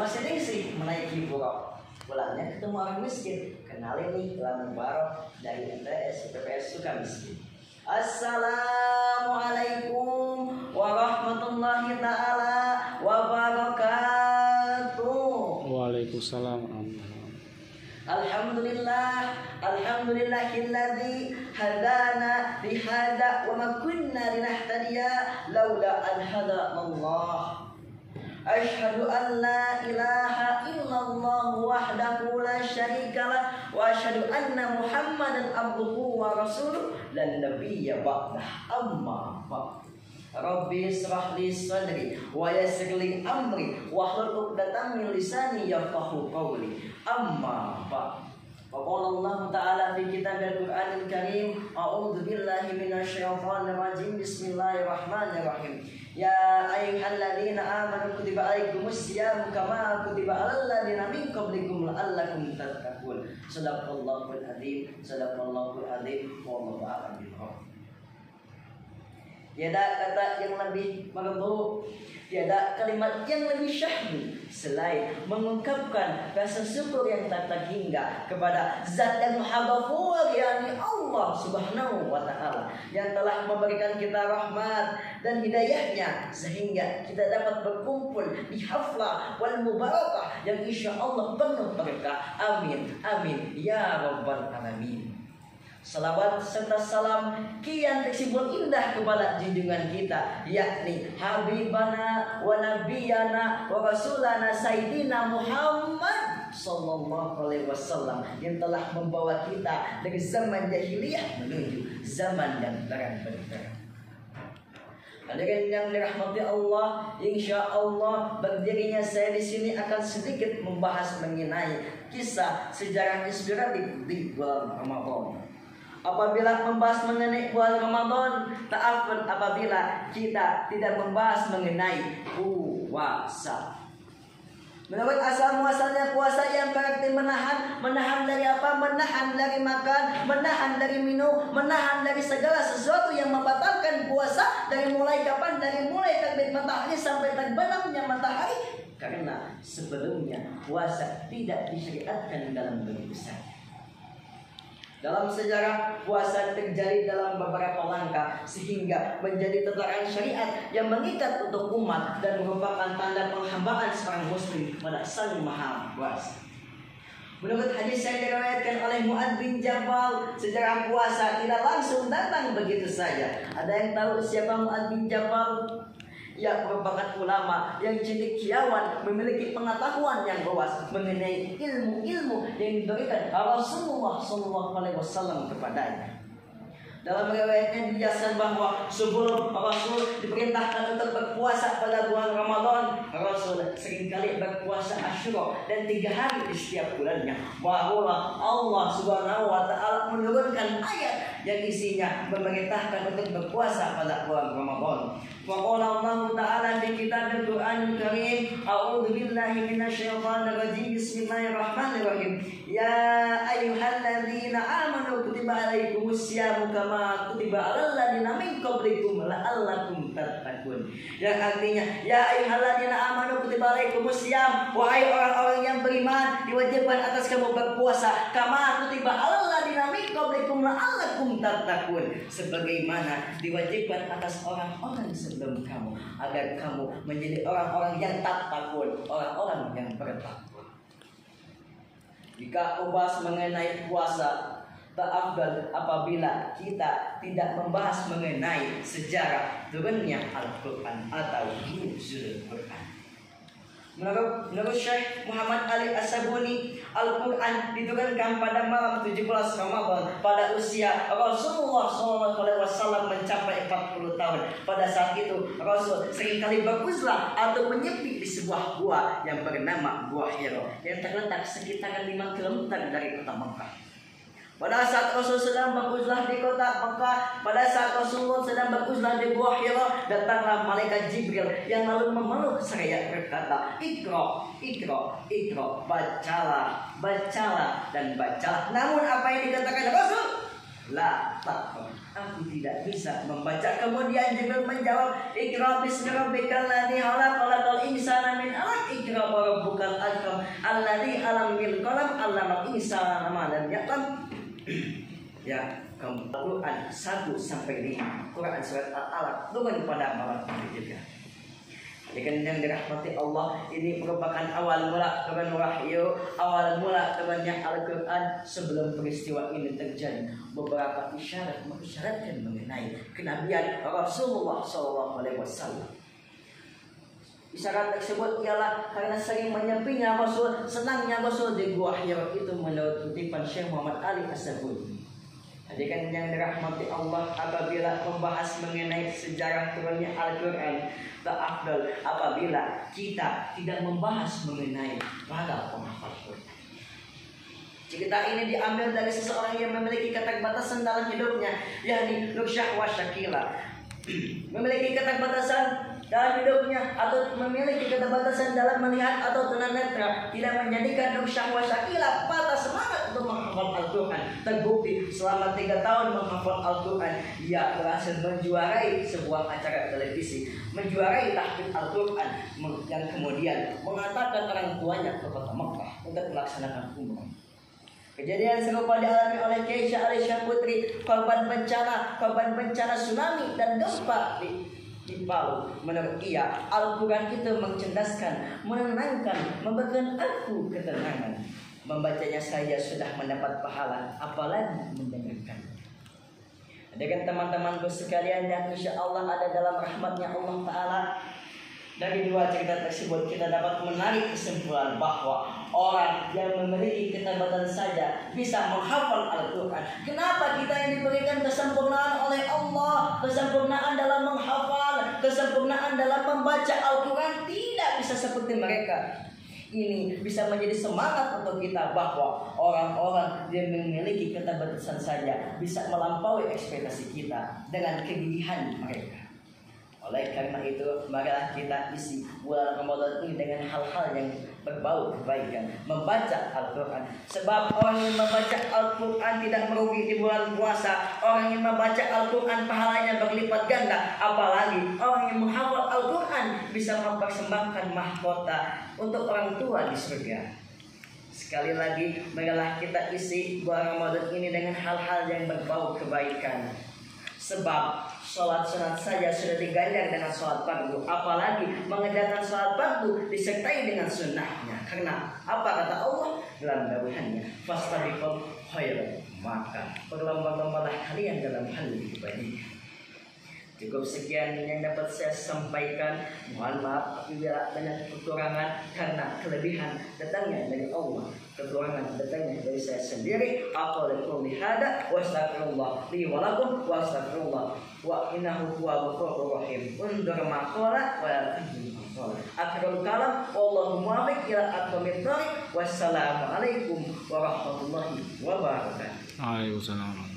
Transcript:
masih ningsih menaiki buruk. Pulangnya ketemu orang miskin, kenalin nih Ilham Mubarak dari MTS PPS Sukamiskin. Assalamualaikum warahmatullahi taala wabarakatuh. Waalaikumsalam. Alhamdulillahilladzi hadana lihada wa ma kunna linahtadiya laula an hadana. Asyhadu an la ilaha illallah wahdahu la syarikalah wa asyhadu anna Muhammadan abduhu wa rasuluh lan nabiyya ba'dah. Amma ba'd. Rabbi israh li sadri wa yassir li amri wahlul 'uqdatam min lisani yafqahu qawli. Amma ba'd. Qala Allah Ta'ala fi kitabil Qur'anil Karim, a'udzu billahi minasyaitonir rajim. Bismillahirrahmanirrahim. Ya ayyuhalladzina amanu kutiba alaikumus syiyam kama kutiba alal ladzina min qablikum la'allakum tattaqun. Shadaqallahul adzim. Shadaqallahul adzim. Wallahu a'lam bishawab. Tiada kata yang lebih merdu, tiada kalimat yang lebih syahdu selain mengungkapkan rasa syukur yang tak terhingga kepada Zat yang Maha Ghafur, yakni Allah Subhanahu wa taala, yang telah memberikan kita rahmat dan hidayahnya sehingga kita dapat berkumpul di haflah wal mubarakah yang insyaallah penuh berkah. Amin amin ya rabbal alamin. Salawat serta salam kian tersibul indah kepada junjungan kita, yakni Habibana wa Nabiyana wa Rasulana Sayyidina Muhammad Sallallahu Alaihi Wasallam, yang telah membawa kita dari zaman jahiliyah menuju zaman yang terang benderang. Hadirin yang dirahmati Allah, insya Allah berdirinya saya di sini akan sedikit membahas mengenai kisah sejarah inspiratif di bulan Ramadan. Apabila membahas mengenai bulan Ramadan, ta'afun apabila kita tidak membahas mengenai puasa. Menurut asal muasalnya puasa yang berarti menahan dari apa? Menahan dari makan, menahan dari minum, menahan dari segala sesuatu yang membatalkan puasa. Dari mulai kapan? Dari mulai terbit matahari sampai terbenamnya matahari. Karena sebelumnya puasa tidak disyariatkan dalam begitu saja. Dalam sejarah puasa terjadi dalam beberapa langkah sehingga menjadi tataran syariat yang mengikat untuk umat dan merupakan tanda penghambaan seorang muslim pada Sang Maha Kuasa. Menurut hadis yang diriwayatkan oleh Mu'adz bin Jabal, sejarah puasa tidak langsung datang begitu saja. Ada yang tahu siapa Mu'adz bin Jabal? Ia merupakan ulama yang cendekiawan, memiliki pengetahuan yang luas mengenai ilmu-ilmu yang diberikan Rasulullah SAW kepadanya. Dalam riwayatnya dijelaskan bahwa sebelum Rasul diperintahkan untuk berpuasa pada bulan Ramadan, Rasul seringkali berpuasa Asyura dan 3 hari di setiap bulannya. Barulah Allah Subhanahu wa taala menurunkan ayat yang isinya memerintahkan untuk berpuasa pada bulan Ramadan. Faqala Allah Ta'ala di kitab Al-Qur'anul Karim, a'udzu billahi minasyaitonir rajim. Bismillahirrahmanirrahim. Ya ayyuhalladzina amanu kutiba alaikumus syamu kama kutiba alal ladzina min qablikum la'allakum tattaqun. Yang artinya, ya ayyuhalladzina amanu kutiba alaikumus syam, wahai orang-orang yang beriman, diwajibkan atas kamu berpuasa kama kutiba alal ladzina min qablikum la'allakum tattaqun, sebagaimana diwajibkan atas orang-orang sebelum kamu agar kamu menjadi orang-orang yang takut, orang-orang yang bertakwa. Jika membahas mengenai puasa, tak afdal apabila kita tidak membahas mengenai sejarah turunnya Al-Quran atau nuzul Quran. Menurut Syekh Muhammad Ali As-Sabuni, Al-Quran diturunkan pada malam 17 Ramadan pada usia Rasulullah SAW mencapai 40 tahun. Pada saat itu Rasul seringkali beruzlah atau menyepi di sebuah gua yang bernama Gua Hira yang terletak sekitar 5 km dari kota Mekah. Pada saat Rasul sedang beruzlah di kota Mekah, pada saat Rasulullah sedang beruzlah di Gua Hira, datanglah malaikat Jibril yang lalu memeluk seraya berkata, Iqra, Iqra, Iqra, bacalah, bacalah dan bacalah. Namun apa yang dikatakan Rasul? La takfur, Aku tidak bisa membaca. Kemudian Jibril menjawab, Iqra bismi rabbikal ladzi khalaq, khalaqal insana min 'alaq, Iqra wa rabbukal akram, alladzi 'allama bil qalam, 'allamal insana ma lam ya'lam. Ya, Quran 1 sampai 5. Quran surat Al-Alaq turun pada malam itu juga. Dengan yang dirahmati Allah, ini merupakan awal mula turun wahyu, awal mula turunnya Al-Quran. Sebelum peristiwa ini terjadi, beberapa isyarat mengisyaratkan mengenai kenabian Rasulullah SAW. Isyarat tersebut ialah karena sering menyepinya Rasul, senangnya Rasul di Gua Hira itu menurut kutipan Syekh Muhammad Ali As-Sabuni. Hadirin yang dirahmati Allah, apabila membahas mengenai sejarah turunnya Al-Quran, tak afdal apabila kita tidak membahas mengenai para penghafal Quran. Cerita ini diambil dari seseorang yang memiliki keterbatasan dalam hidupnya, yakni Nursyah wa Syakila. Memiliki keterbatasan dalam hidupnya atau memiliki keterbatasan dalam melihat atau tunanetra, tidak menjadikan Nursyah wa Syakila patah semangat untuk menghafal Al-Quran. Terbukti selama 3 tahun menghafal Al-Quran, ia berhasil menjuarai sebuah acara televisi, menjuarai tahfidz Al-Quran, yang kemudian mengantarkan orang tuanya ke kota Mekah untuk melaksanakan umrah. Kejadian serupa dialami oleh Keisha Alisha Putri, korban bencana tsunami dan gempa di Palu. Menurut ia, Al-Quran itu mencerdaskan, menenangkan, memberikan aku ketenangan. Membacanya saja sudah mendapat pahala, apalagi mendengarkan. Dengan teman-temanku sekalian yang insya Allah ada dalam rahmatnya Allah Ta'ala, dari 2 cerita tersebut kita dapat menarik kesimpulan bahwa orang yang memiliki keterbatasan saja bisa menghafal Al-Quran. Kenapa kita yang diberikan kesempurnaan oleh Allah, kesempurnaan dalam menghafal, kesempurnaan dalam membaca Al-Quran, tidak bisa seperti mereka? Ini bisa menjadi semangat untuk kita bahwa orang-orang yang memiliki keterbatasan saja bisa melampaui ekspektasi kita dengan kegigihan mereka. Oleh karena itu, marilah kita isi bulan Ramadan ini dengan hal-hal yang berbau kebaikan, membaca Al-Quran. Sebab orang yang membaca Al-Quran tidak merugi di bulan puasa. Orang yang membaca Al-Quran pahalanya berlipat ganda. Apalagi orang yang menghafal Al-Quran bisa mempersembahkan mahkota untuk orang tua di surga. Sekali lagi, marilah kita isi bulan Ramadan ini dengan hal-hal yang berbau kebaikan. Sebab sholat sunat saja sudah diganjar dengan sholat fardu, apalagi mengerjakan sholat fardu disertai dengan sunnahnya. Karena apa kata Allah dalam dawuhannya, fastabiqul khairat, maka berlomba-lombalah kalian dalam hal ibadah. Cukup sekian yang dapat saya sampaikan. Mohon maaf apabila banyak kekurangan, karena kelebihan datangnya dari Allah, kekurangan datangnya dari saya sendiri. Aku qouli hada wa astaghfirullah li wa lakum wa astaghfirullah wa innahu huwal ghafurur rahim. Undur maqala wa la tajid maqala. Akhirul kalam wallahu muwaffiq ila aqwamit thariq. Wassalamu alaikum warahmatullahi wabarakatuh. Waalaikumsalam.